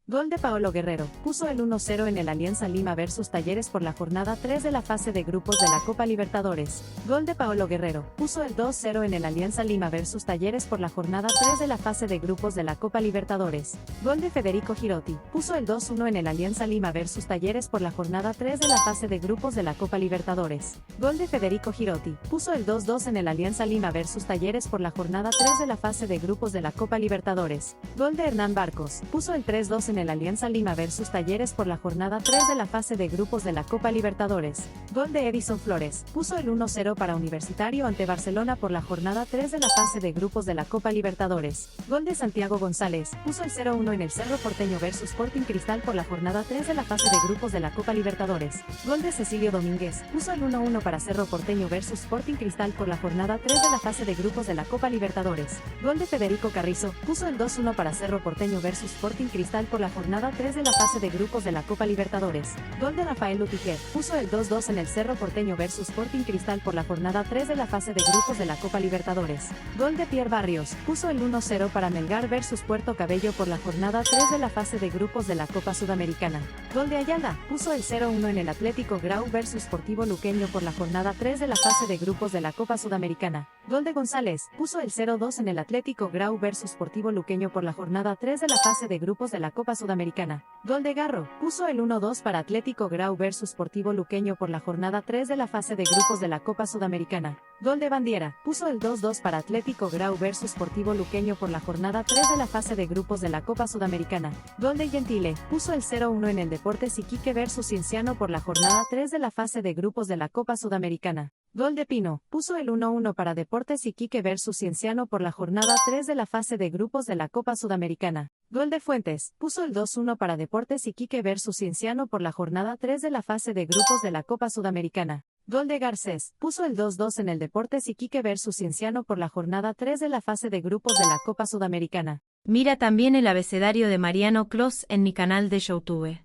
Gol de Paolo Guerrero, puso el 1-0 en el Alianza Lima versus Talleres por la jornada 3 de la fase de grupos de la Copa Libertadores. Gol de Paolo Guerrero, puso el 2-0 en el Alianza Lima versus Talleres por la jornada 3 de la fase de grupos de la Copa Libertadores. Gol de Federico Girotti, puso el 2-1 en el Alianza Lima versus Talleres por la jornada 3 de la fase de grupos de la Copa Libertadores. Gol de Federico Girotti, puso el 2-2 en el Alianza Lima versus Talleres por la jornada 3 de la fase de grupos de la Copa Libertadores. Gol de Hernán Barcos, puso el 3-2 en el Alianza Lima versus Talleres por la jornada 3 de la fase de grupos de la Copa Libertadores. Gol de Edison Flores, puso el 1-0 para Universitario ante Barcelona por la jornada 3 de la fase de grupos de la Copa Libertadores. Gol de Santiago González, puso el 0-1 en el Cerro Porteño versus Sporting Cristal por la jornada 3 de la fase de grupos de la Copa Libertadores. Gol de Cecilio Domínguez, puso el 1-1 para Cerro Porteño versus Sporting Cristal por la jornada 3 de la fase de grupos de la Copa Libertadores. Gol de Federico Carrizo, puso el 2-1 para Cerro Porteño versus Sporting Cristal por la jornada 3 de la fase de grupos de la Copa Libertadores. Gol de Rafael Lutiger, puso el 2-2 en el Cerro Porteño versus Sporting Cristal por la jornada 3 de la fase de grupos de la Copa Libertadores. Gol de Pierre Barrios, puso el 1-0 para Melgar versus Puerto Cabello por la jornada 3 de la fase de grupos de la Copa Sudamericana. Gol de Ayala, puso el 0-1 en el Atlético Grau versus Sportivo Luqueño por la jornada 3 de la fase de grupos de la Copa Sudamericana. Gol de González, puso el 0-2 en el Atlético Grau versus Sportivo Luqueño por la jornada 3 de la fase de grupos de la Copa Sudamericana. Gol de Garro, puso el 1-2 para Atlético Grau versus Sportivo Luqueño por la jornada 3 de la fase de grupos de la Copa Sudamericana. Gol de Bandiera, puso el 2-2 para Atlético Grau versus Sportivo Luqueño por la jornada 3 de la fase de grupos de la Copa Sudamericana. Gol de Gentile, puso el 0-1 en el Deportes Iquique versus Cienciano por la jornada 3 de la fase de grupos de la Copa Sudamericana. Gol de Pino, puso el 1-1 para Deportes Iquique versus Cienciano por la jornada 3 de la fase de grupos de la Copa Sudamericana. Gol de Fuentes, puso el 2-1 para Deportes Iquique versus Cienciano por la jornada 3 de la fase de grupos de la Copa Sudamericana. Gol de Garcés, puso el 2-2 en el Deportes Iquique versus Cienciano por la jornada 3 de la fase de grupos de la Copa Sudamericana. Mira también el abecedario de Mariano Clos en mi canal de YouTube.